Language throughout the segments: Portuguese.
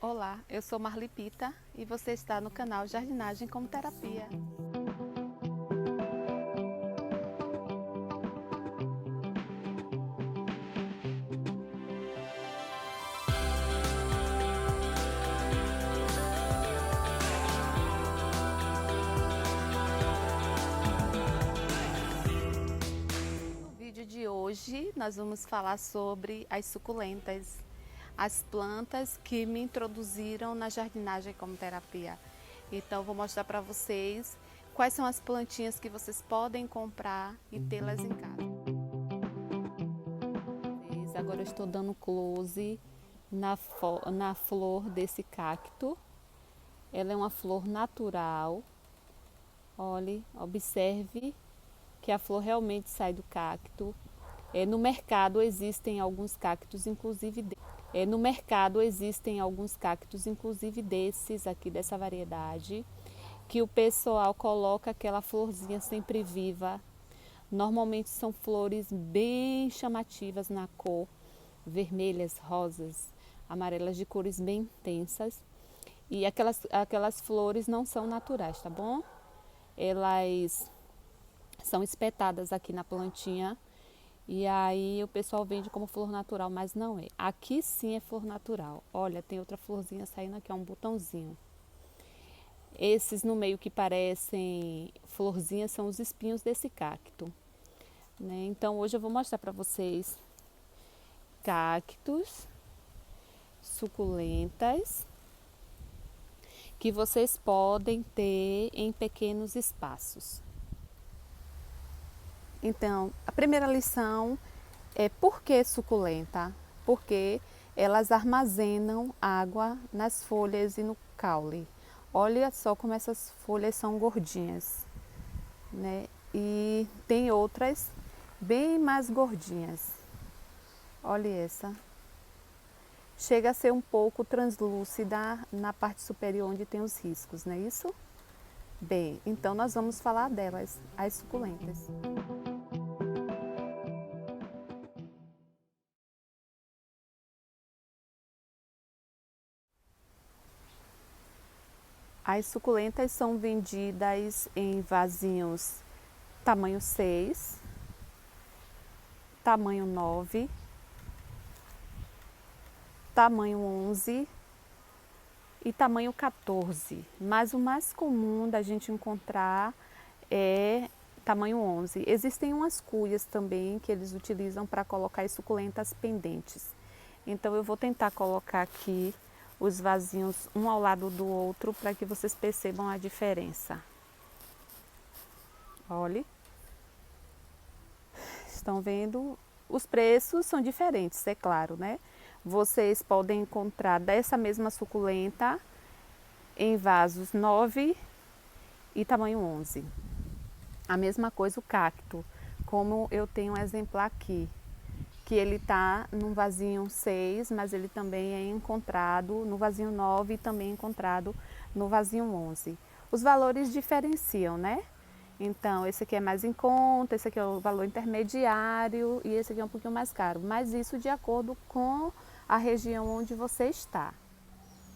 Olá, eu sou Marli Pita e você está no canal Jardinagem como Terapia. No vídeo de hoje nós vamos falar sobre as suculentas, as plantas que me introduziram na jardinagem como terapia. Então vou mostrar para vocês quais são as plantinhas que vocês podem comprar e tê-las em casa. Agora eu estou dando close na flor desse cacto. Ela é uma flor natural. Olhe, observe que a flor realmente sai do cacto. No mercado existem alguns cactos, inclusive desses aqui, dessa variedade, que o pessoal coloca aquela florzinha sempre viva. Normalmente são flores bem chamativas na cor, vermelhas, rosas, amarelas, de cores bem intensas. E aquelas flores não são naturais, tá bom? Elas são espetadas aqui na plantinha e aí o pessoal vende como flor natural, mas não é. Aqui sim é flor natural. Olha, tem outra florzinha saindo aqui, é um botãozinho. Esses no meio que parecem florzinhas são os espinhos desse cacto, né? Então hoje eu vou mostrar para vocês cactos, suculentas, que vocês podem ter em pequenos espaços. Então, a primeira lição é por que suculenta? Porque elas armazenam água nas folhas e no caule. Olha só como essas folhas são gordinhas, né? E tem outras bem mais gordinhas. Olha essa. Chega a ser um pouco translúcida na parte superior onde tem os riscos, não é isso? Bem, então nós vamos falar delas, as suculentas. As suculentas são vendidas em vasinhos tamanho 6, tamanho 9, tamanho 11 e tamanho 14. Mas o mais comum da gente encontrar é tamanho 11. Existem umas cuias também que eles utilizam para colocar as suculentas pendentes. Então eu vou tentar colocar aqui os vasinhos um ao lado do outro para que vocês percebam a diferença. Olhe. Estão vendo? Os preços são diferentes, é claro, né? Vocês podem encontrar dessa mesma suculenta em vasos 9 e tamanho 11. A mesma coisa o cacto, como eu tenho um exemplar aqui, que ele está num vasinho 6, mas ele também é encontrado no vasinho 9 e também é encontrado no vasinho 11. Os valores diferenciam, né? Então, esse aqui é mais em conta, esse aqui é o valor intermediário e esse aqui é um pouquinho mais caro. Mas isso de acordo com a região onde você está.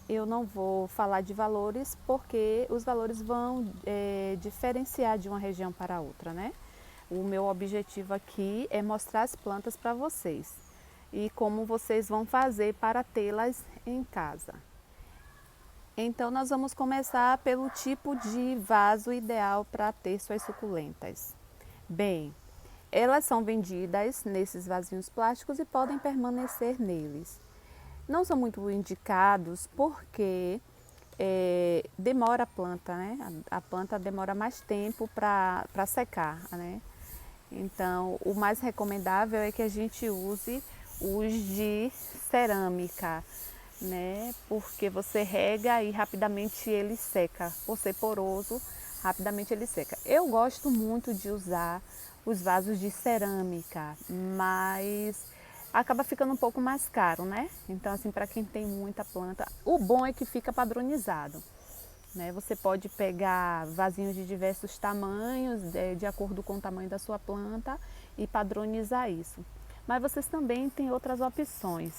Eu não vou falar de valores porque os valores vão diferenciar de uma região para outra, né? O meu objetivo aqui é mostrar as plantas para vocês e como vocês vão fazer para tê-las em casa. Então nós vamos começar pelo tipo de vaso ideal para ter suas suculentas. Bem, elas são vendidas nesses vasinhos plásticos e podem permanecer neles. Não são muito indicados porque demora a planta, né? A planta demora mais tempo para secar, né? Então, o mais recomendável é que a gente use os de cerâmica, né? Porque você rega e rapidamente ele seca. Por ser poroso, rapidamente ele seca. Eu gosto muito de usar os vasos de cerâmica, mas acaba ficando um pouco mais caro, né? Então, assim, para quem tem muita planta, o bom é que fica padronizado, né? Você pode pegar vasinhos de diversos tamanhos, de acordo com o tamanho da sua planta, e padronizar isso. Mas vocês também têm outras opções.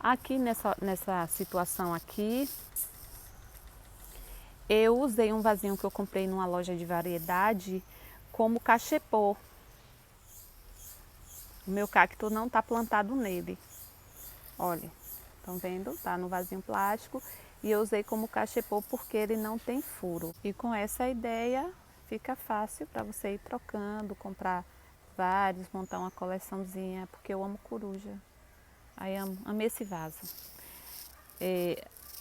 Aqui nessa situação aqui, eu usei um vasinho que eu comprei numa loja de variedade como cachepô. O meu cacto não está plantado nele. Olha, estão vendo? Tá no vasinho plástico e eu usei como cachepô porque ele não tem furo. E com essa ideia fica fácil para você ir trocando, comprar vários, montar uma coleçãozinha, porque eu amo coruja. Aí amei esse vaso.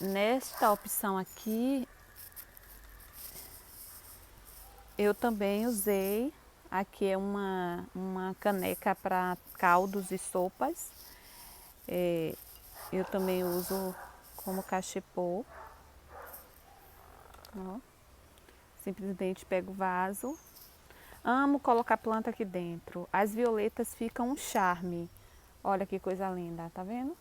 Nesta opção aqui, eu também usei, aqui é uma caneca para caldos e sopas. Eu também uso como cachepô. Ó. Simplesmente pego o vaso. Amo colocar planta aqui dentro. As violetas ficam um charme. Olha que coisa linda, tá vendo?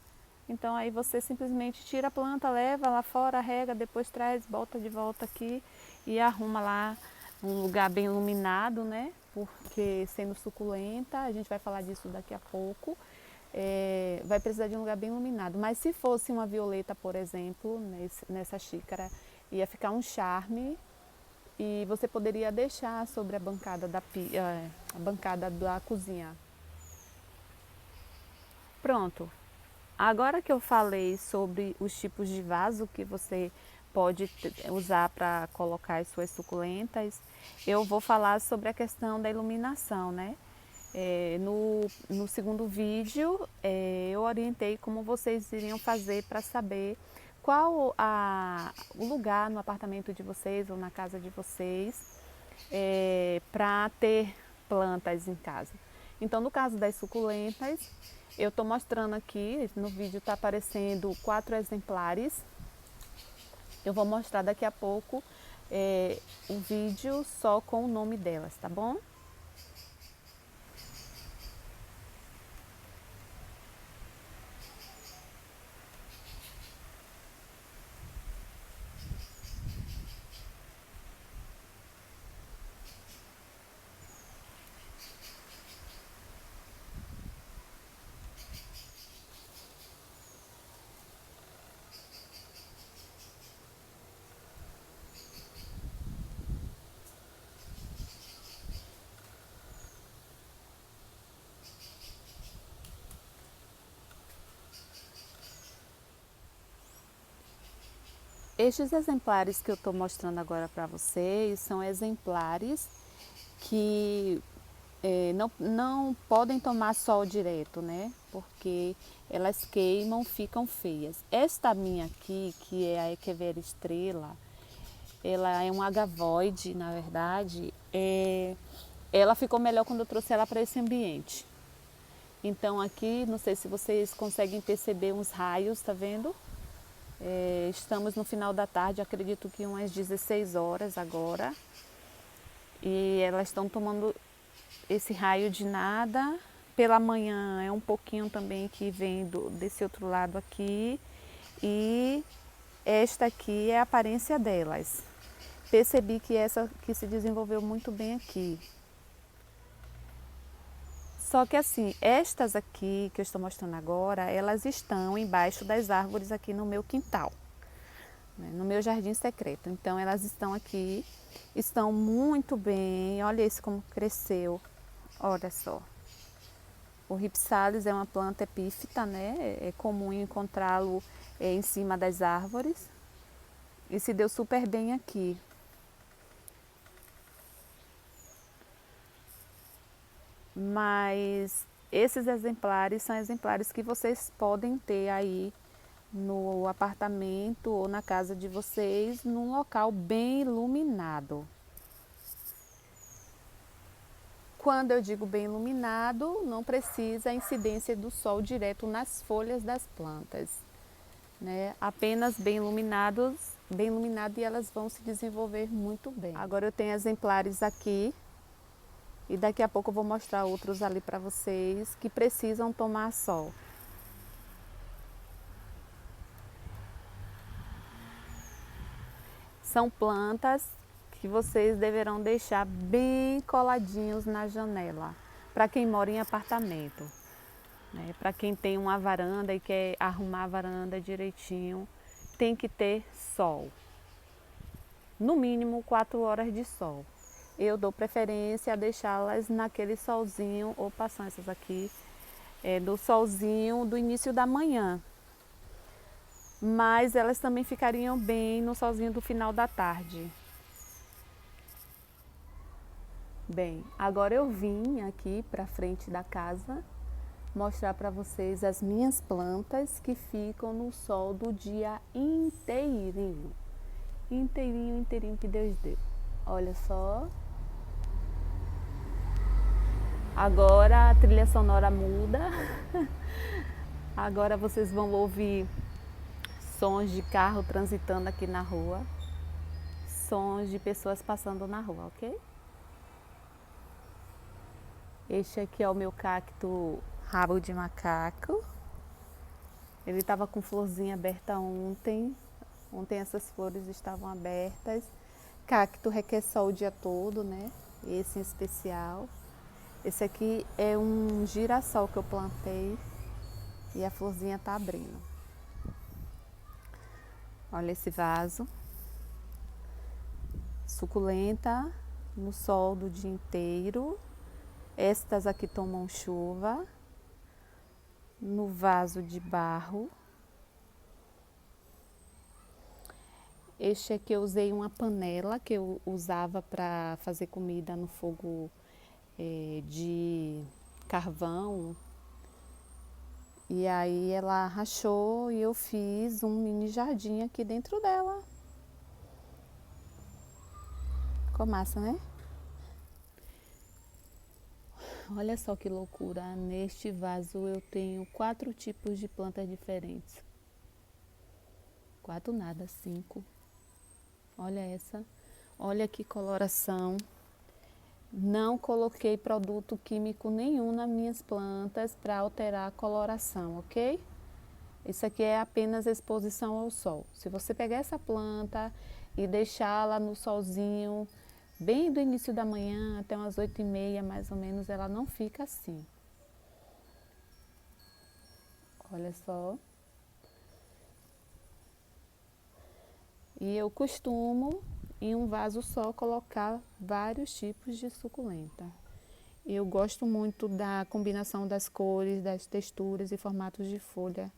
Então aí você simplesmente tira a planta, leva lá fora, rega, depois traz, bota de volta aqui e arruma lá um lugar bem iluminado, né? Porque sendo suculenta, a gente vai falar disso daqui a pouco, vai precisar de um lugar bem iluminado. Mas se fosse uma violeta, por exemplo, nessa xícara, ia ficar um charme e você poderia deixar sobre a bancada a bancada da cozinha. Pronto. Agora que eu falei sobre os tipos de vaso que você pode usar para colocar as suas suculentas, eu vou falar sobre a questão da iluminação, né? No segundo vídeo, eu orientei como vocês iriam fazer para saber qual o lugar no apartamento de vocês ou na casa de vocês para ter plantas em casa. Então, no caso das suculentas, eu estou mostrando aqui, no vídeo está aparecendo 4 exemplares. Eu vou mostrar daqui a pouco um vídeo só com o nome delas, tá bom? Estes exemplares que eu estou mostrando agora para vocês são exemplares que não podem tomar sol direto, né? Porque elas queimam, ficam feias. Esta minha aqui, que é a Echeveria Estrela, ela é um agavoide, na verdade. Ela ficou melhor quando eu trouxe ela para esse ambiente. Então aqui, não sei se vocês conseguem perceber uns raios, tá vendo? Estamos no final da tarde, acredito que umas 16 horas agora. E elas estão tomando esse raio de nada. Pela manhã é um pouquinho também que vem desse outro lado aqui. E esta aqui é a aparência delas. Percebi que essa que se desenvolveu muito bem aqui. Só que assim, estas aqui que eu estou mostrando agora, elas estão embaixo das árvores aqui no meu quintal, né, no meu jardim secreto. Então elas estão aqui, estão muito bem. Olha isso como cresceu, olha só. O Rhipsalis é uma planta epífita, né? É comum encontrá-lo em cima das árvores e se deu super bem aqui. Mas esses exemplares são exemplares que vocês podem ter aí no apartamento ou na casa de vocês, num local bem iluminado. Quando eu digo bem iluminado, não precisa a incidência do sol direto nas folhas das plantas, né? Apenas bem iluminado e elas vão se desenvolver muito bem. Agora eu tenho exemplares aqui e daqui a pouco eu vou mostrar outros ali para vocês que precisam tomar sol. São plantas que vocês deverão deixar bem coladinhos na janela, para quem mora em apartamento. né? Para quem tem uma varanda e quer arrumar a varanda direitinho, tem que ter sol. No mínimo 4 horas de sol. Eu dou preferência a deixá-las naquele solzinho, opa, são essas aqui, do solzinho do início da manhã. Mas elas também ficariam bem no solzinho do final da tarde. Bem, agora eu vim aqui para frente da casa mostrar para vocês as minhas plantas que ficam no sol do dia inteirinho. Inteirinho, inteirinho que Deus deu. Olha só. Agora a trilha sonora muda. Agora vocês vão ouvir sons de carro transitando aqui na rua. Sons de pessoas passando na rua, ok? Este aqui é o meu cacto rabo de macaco. Ele estava com florzinha aberta ontem. Ontem essas flores estavam abertas. Cacto requer sol o dia todo, né? Esse em especial. Esse aqui é um girassol que eu plantei e a florzinha tá abrindo. Olha esse vaso. Suculenta no sol do dia inteiro. Estas aqui tomam chuva. No vaso de barro. Este aqui eu usei uma panela que eu usava para fazer comida no fogo de carvão. E aí ela rachou e eu fiz um mini jardim aqui dentro dela. Ficou massa, né? Olha só que loucura, neste vaso eu tenho 4 tipos de plantas diferentes. 4 nada, 5. Olha essa, olha que coloração. Não coloquei produto químico nenhum nas minhas plantas para alterar a coloração, ok? Isso aqui é apenas exposição ao sol. Se você pegar essa planta e deixá-la no solzinho, bem do início da manhã até umas 8h30 mais ou menos, ela não fica assim. Olha só. E eu costumo, em um vaso só, colocar vários tipos de suculenta. Eu gosto muito da combinação das cores, das texturas e formatos de folha.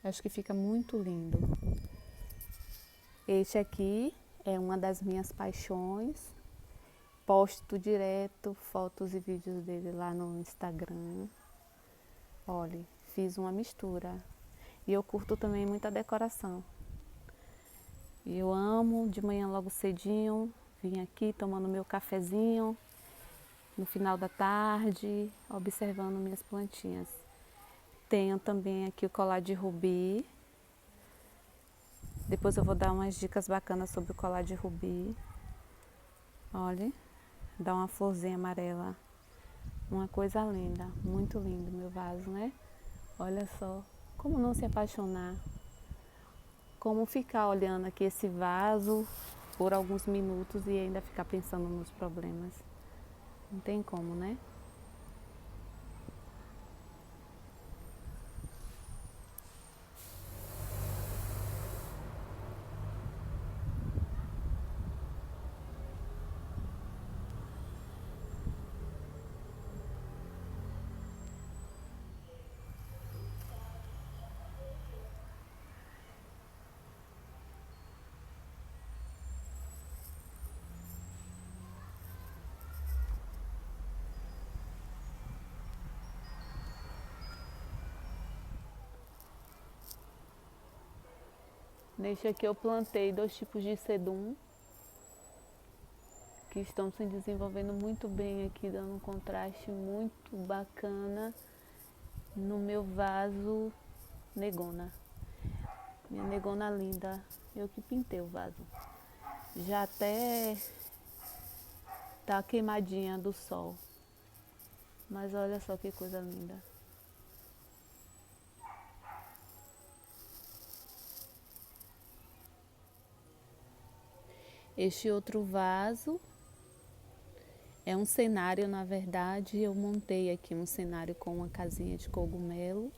Acho que fica muito lindo. Este aqui é uma das minhas paixões. Posto direto fotos e vídeos dele lá no Instagram. Olha, fiz uma mistura. E eu curto também muita decoração. Eu amo de manhã logo cedinho, vim aqui tomando meu cafezinho, no final da tarde, observando minhas plantinhas. Tenho também aqui o colar de rubi. Depois eu vou dar umas dicas bacanas sobre o colar de rubi. Olha, dá uma florzinha amarela. Uma coisa linda, muito lindo meu vaso, né? Olha só, como não se apaixonar. Como ficar olhando aqui esse vaso por alguns minutos e ainda ficar pensando nos problemas. Não tem como, né? Neste aqui eu plantei 2 tipos de sedum, que estão se desenvolvendo muito bem aqui, dando um contraste muito bacana no meu vaso negona. Minha negona linda, eu que pintei o vaso. Já até tá queimadinha do sol, mas olha só que coisa linda. Este outro vaso É um cenário, na verdade, eu montei aqui um cenário com uma casinha de cogumelo,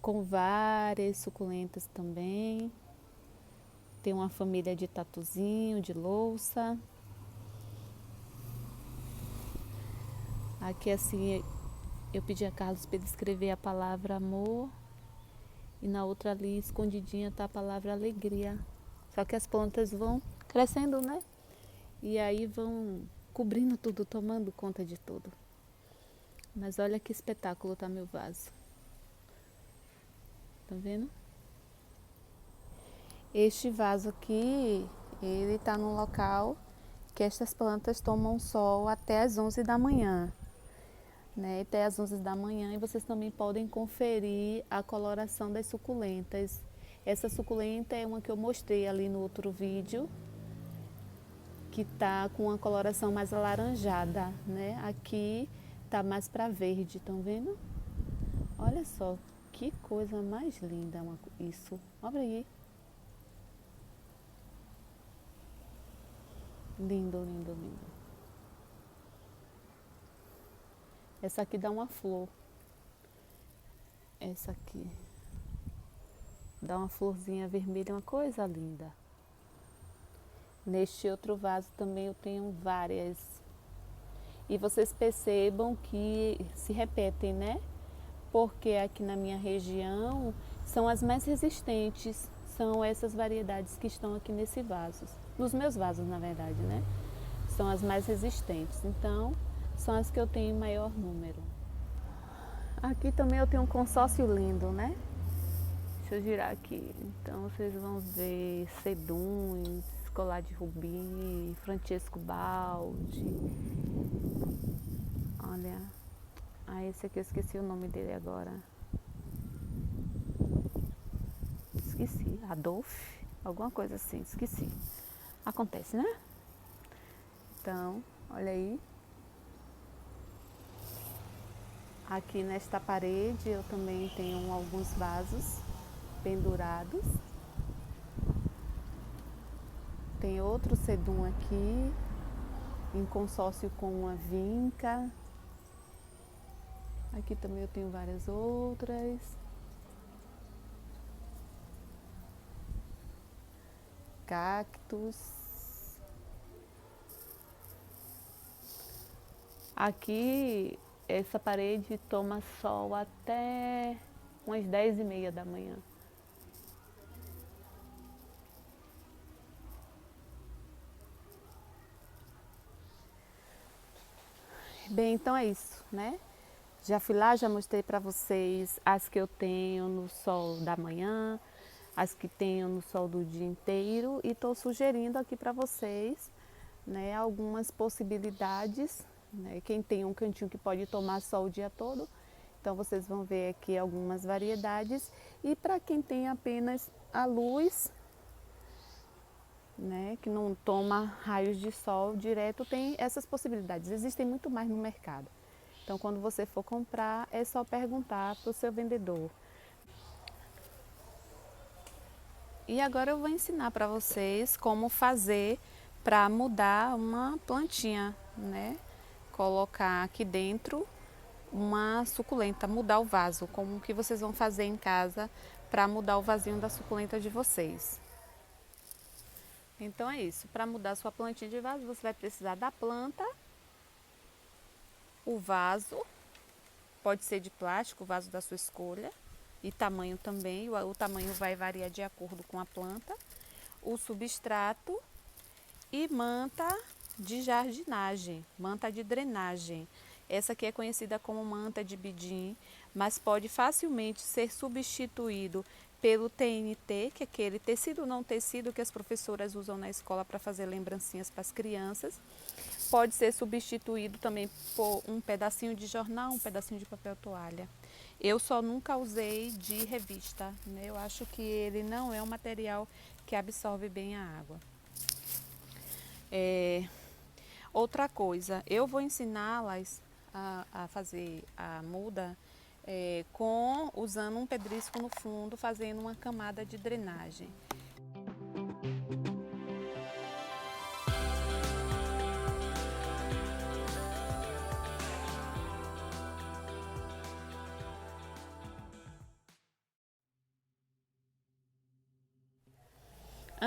com várias suculentas também. Tem uma família de tatuzinho, de louça. Aqui assim, eu pedi a Carlos para ele escrever a palavra amor. E na outra ali, escondidinha, tá a palavra alegria. Só que as plantas vão crescendo, né? E aí vão cobrindo tudo, tomando conta de tudo. Mas olha que espetáculo tá meu vaso. Tá vendo? Este vaso aqui, ele tá num local que estas plantas tomam sol até as 11 da manhã. Né? Até as 11 da manhã, e vocês também podem conferir a coloração das suculentas. Essa suculenta é uma que eu mostrei ali no outro vídeo, que tá com uma coloração mais alaranjada, né? Aqui tá mais para verde, estão vendo? Olha só, que coisa mais linda isso. Olha aí. Lindo, lindo, lindo. Essa aqui dá uma flor. Essa aqui dá uma florzinha vermelha, uma coisa linda. Neste outro vaso também eu tenho várias. E vocês percebam que se repetem, né? Porque aqui na minha região são as mais resistentes. São essas variedades que estão aqui nesse vaso. Nos meus vasos, na verdade, né? São as mais resistentes. Então, são as que eu tenho em maior número. Aqui também eu tenho um consórcio lindo, né? Deixa eu girar aqui. Então vocês vão ver ceduns, colar de rubi, Francesco Baldi. Olha. Ah, esse aqui eu esqueci o nome dele agora. Esqueci. Adolf? Alguma coisa assim, esqueci. Acontece, né? Então, olha aí. Aqui nesta parede eu também tenho alguns vasos pendurados. Tem outro sedum aqui, em consórcio com uma vinca. Aqui também eu tenho várias outras. Cactos. Aqui, essa parede toma sol até umas 10h30 da manhã. Bem, então é isso, né? Já fui lá, já mostrei para vocês as que eu tenho no sol da manhã, as que tenho no sol do dia inteiro, e estou sugerindo aqui para vocês, né, algumas possibilidades, né? Quem tem um cantinho que pode tomar sol o dia todo, então vocês vão ver aqui algumas variedades, e para quem tem apenas a luz, né, que não toma raios de sol direto, tem essas possibilidades. Existem muito mais no mercado. Então, quando você for comprar, é só perguntar para o seu vendedor. E agora eu vou ensinar para vocês como fazer para mudar uma plantinha, né? Colocar aqui dentro uma suculenta, mudar o vaso. Como que vocês vão fazer em casa para mudar o vasinho da suculenta de vocês. Então é isso, para mudar a sua plantinha de vaso, você vai precisar da planta, o vaso, pode ser de plástico, o vaso da sua escolha, e tamanho também, o tamanho vai variar de acordo com a planta, o substrato e manta de jardinagem, manta de drenagem. Essa aqui é conhecida como manta de bidim, mas pode facilmente ser substituído pelo TNT, que é aquele tecido não tecido que as professoras usam na escola para fazer lembrancinhas para as crianças. Pode ser substituído também por um pedacinho de jornal, um pedacinho de papel toalha. Eu só nunca usei de revista, né? Eu acho que ele não é um material que absorve bem a água. Outra coisa, eu vou ensiná-las a fazer a muda usando um pedrisco no fundo, fazendo uma camada de drenagem.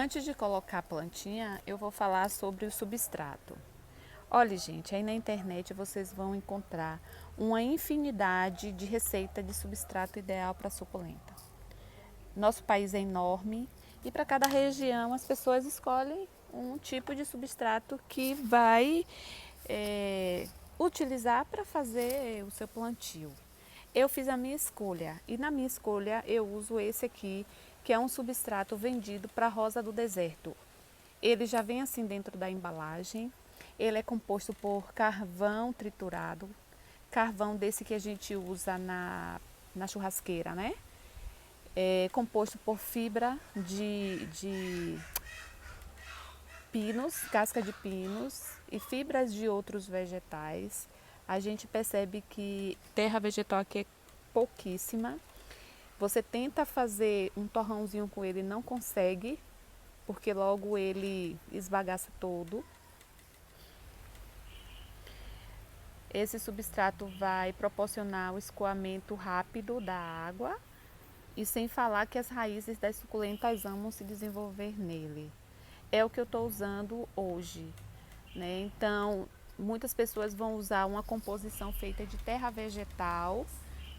Antes de colocar a plantinha, eu vou falar sobre o substrato. Olha, gente, aí na internet vocês vão encontrar uma infinidade de receita de substrato ideal para suculenta. Nosso país é enorme e para cada região as pessoas escolhem um tipo de substrato que vai utilizar para fazer o seu plantio. Eu fiz a minha escolha e na minha escolha eu uso esse aqui, que é um substrato vendido para rosa do deserto. Ele já vem assim dentro da embalagem. Ele é composto por carvão triturado, carvão desse que a gente usa na churrasqueira, né? É composto por fibra de pinos, casca de pinos e fibras de outros vegetais. A gente percebe que terra vegetal aqui é pouquíssima. Você tenta fazer um torrãozinho com ele e não consegue, porque logo ele esbagaça todo. Esse substrato vai proporcionar o escoamento rápido da água e sem falar que as raízes das suculentas amam se desenvolver nele. É o que eu estou usando hoje, né? Então, muitas pessoas vão usar uma composição feita de terra vegetal,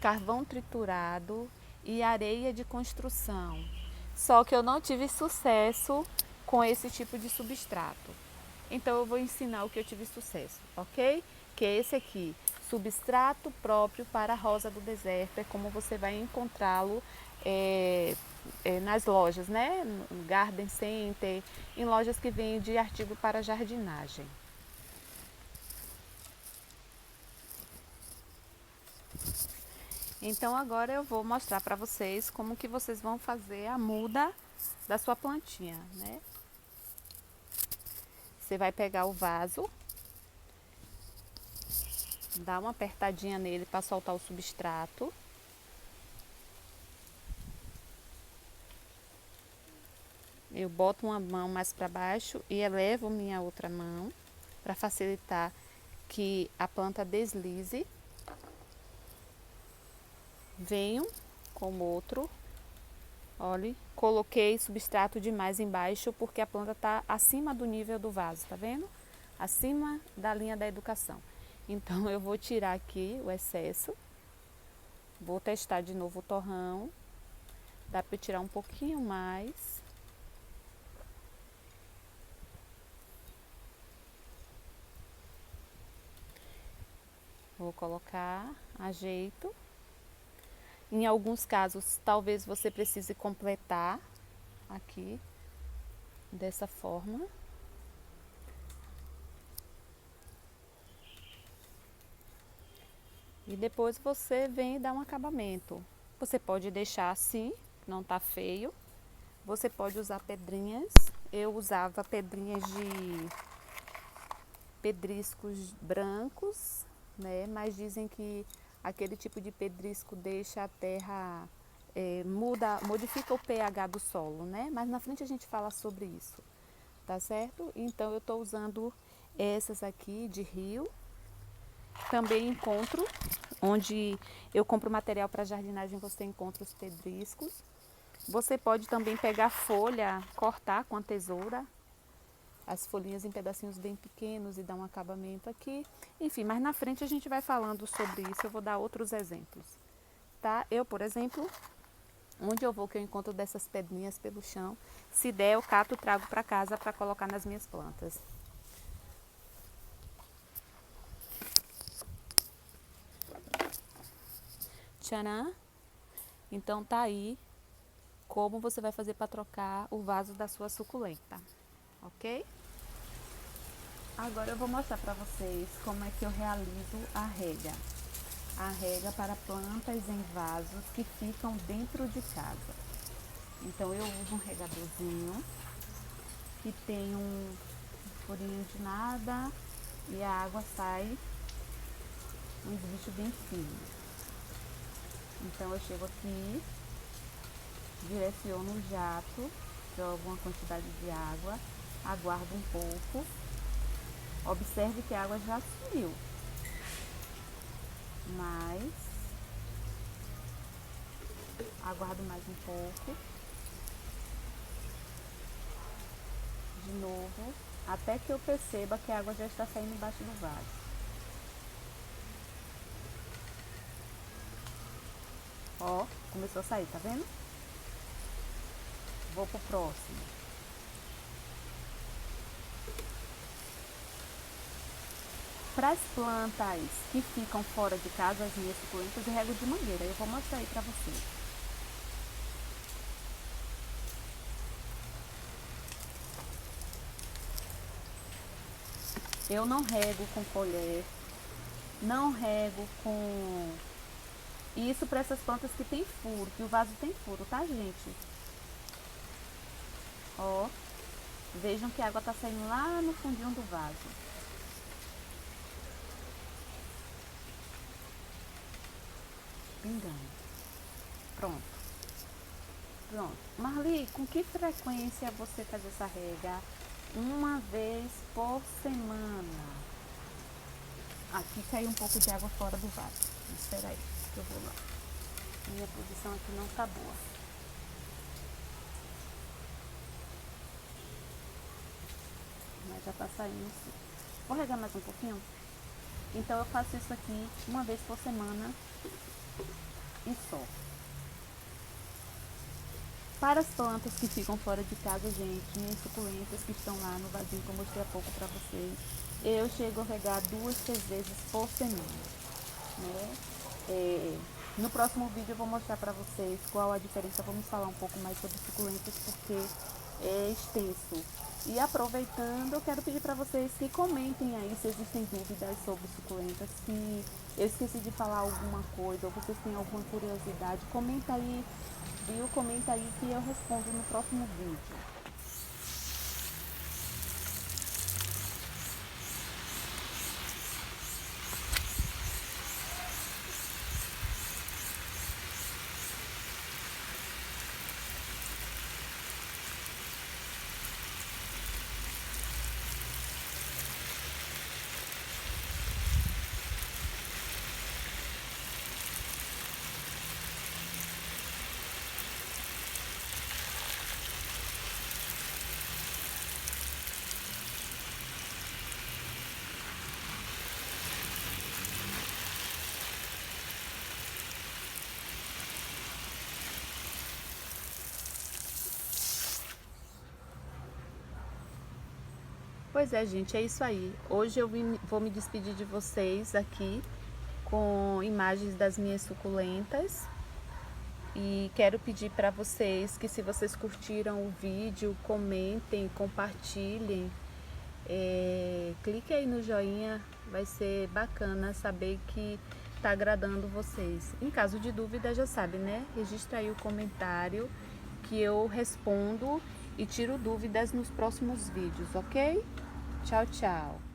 carvão triturado e areia de construção. Só que eu não tive sucesso com esse tipo de substrato. Então eu vou ensinar o que eu tive sucesso, ok? Que é esse aqui, substrato próprio para a rosa do deserto, é como você vai encontrá-lo nas lojas, né? No Garden Center, em lojas que vendem artigo para jardinagem. Então agora eu vou mostrar para vocês como que vocês vão fazer a muda da sua plantinha, né? Você vai pegar o vaso, dar uma apertadinha nele para soltar o substrato. Eu boto uma mão mais para baixo e elevo minha outra mão para facilitar que a planta deslize. Venho com o outro. Olha, coloquei substrato demais embaixo porque a planta está acima do nível do vaso, tá vendo? Acima da linha da educação. Então eu vou tirar aqui o excesso. Vou testar de novo o torrão. Dá para tirar um pouquinho mais. Vou colocar, ajeito. Em alguns casos, talvez você precise completar aqui, dessa forma. E depois você vem e dá um acabamento. Você pode deixar assim, não tá feio. Você pode usar pedrinhas. Eu usava pedrinhas de pedriscos brancos, né? Mas dizem que aquele tipo de pedrisco deixa a terra, modifica o pH do solo, né? Mas na frente a gente fala sobre isso, tá certo? Então eu estou usando essas aqui de rio. Também encontro, onde eu compro material para jardinagem, você encontra os pedriscos. Você pode também pegar folha, cortar com a tesoura as folhinhas em pedacinhos bem pequenos e dar um acabamento aqui. Enfim, mas na frente a gente vai falando sobre isso, eu vou dar outros exemplos, tá? Eu, por exemplo, onde eu vou que eu encontro dessas pedrinhas pelo chão, se der eu cato, trago para casa para colocar nas minhas plantas. Tcharam! Então tá aí como você vai fazer para trocar o vaso da sua suculenta, ok? Agora eu vou mostrar para vocês como é que eu realizo a rega. A rega para plantas em vasos que ficam dentro de casa. Então eu uso um regadorzinho que tem um furinho de nada e a água sai um esguicho bem fino. Então eu chego aqui, direciono o jato, jogo uma quantidade de água, aguardo um pouco. Observe que a água já sumiu, mas aguardo mais um pouco. de novo, até que eu perceba que a água já está saindo embaixo do vaso. Ó, começou a sair, tá vendo? Vou pro próximo. Para as plantas que ficam fora de casa, as minhas suculentas, eu rego de mangueira. Eu vou mostrar aí pra vocês. Eu não rego com colher, não rego com... Isso para essas plantas que tem furo, que o vaso tem furo, tá, gente? Ó, vejam que a água tá saindo lá no fundinho do vaso. Pingando. Pronto. Pronto. Marli, com que frequência você faz essa rega? Uma vez por semana. Aqui caiu um pouco de água fora do vaso. Espera aí, que eu vou lá. Minha posição aqui não tá boa. Mas já tá saindo sim. Vou regar mais um pouquinho? Então eu faço isso aqui uma vez por semana e só. Para as plantas que ficam fora de casa, gente, minhas suculentas que estão lá no vasinho que eu mostrei há pouco pra vocês, eu chego a regar 2, 3 vezes por semana, né? No próximo vídeo eu vou mostrar pra vocês qual a diferença, vamos falar um pouco mais sobre suculentas porque é extenso. E aproveitando, eu quero pedir para vocês que comentem aí se existem dúvidas sobre suculentas, se eu esqueci de falar alguma coisa ou vocês têm alguma curiosidade, comenta aí, viu? Comenta aí que eu respondo no próximo vídeo. Pois é, gente, é isso aí. Hoje eu vou me despedir de vocês aqui com imagens das minhas suculentas. E quero pedir para vocês que se vocês curtiram o vídeo, comentem, compartilhem. Clique aí no joinha, vai ser bacana saber que está agradando vocês. Em caso de dúvida, já sabe, né? Registra aí o comentário que eu respondo e tiro dúvidas nos próximos vídeos, ok? Tchau, tchau!